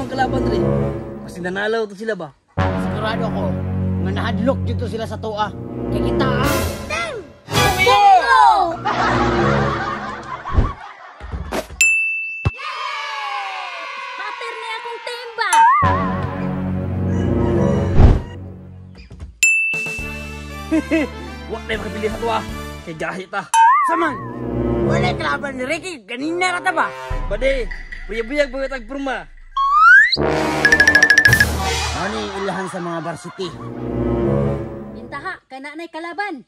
ang kalaban rin. Kasi nanalaw to sila ba? Sigurado ako nga nahadlok dito sila sa tuwa. Kaya kita Bingo! Pater na akong timba. Wak na yung makapili sa tuwa. Kaya gahit ah. Saman! Wala kalaban ni Ricky. Ganina ka ba? Bade, buyag-buyag ba itag purma? Ano yung ilahan sa mga varsity? Intaha, kay nanay kalaban.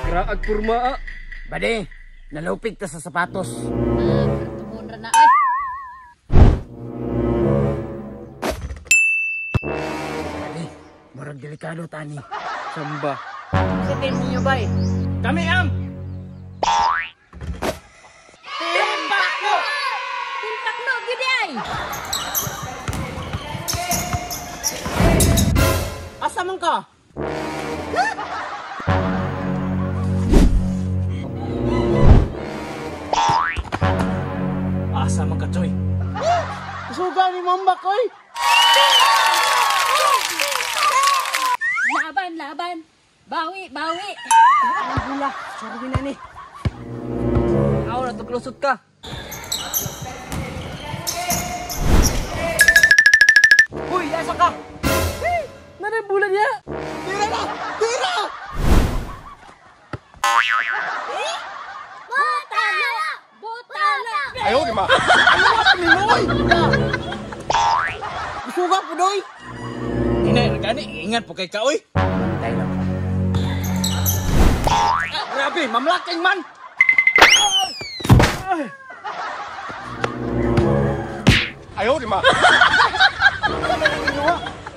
Graag purma ah. Bade, nalupig ta sa sapatos. Tungkol na ay. Bade, murag delikado tani. Samba. Sa team niyo ba eh? Kami ang Timpakno, gyud ay. asa man ka? Asa man ka, Choy? Suga ni Mamba koy. Laban. Bawi. Ang gula, sorry na ni. Ako na tuglusot ka. Hoy, asa ka? Nanay bulan niya. Tira na! Tira! Botala. Ayaw, di ma. Ano ka paniloy? Suga po doy. Inay, gani, ingat po kay Kaoy. Tay lang. Grabe, mamlaking man. Ayaw, di ma.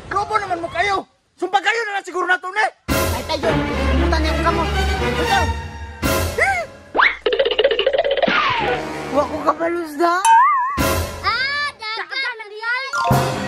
Robo naman mo kayo. Sumpah kayo na lang siguro na ito, ne. Ay tayo, pumunta niya ka mo. Ikaw. Wa ko kabalus da. Dagan na diyan.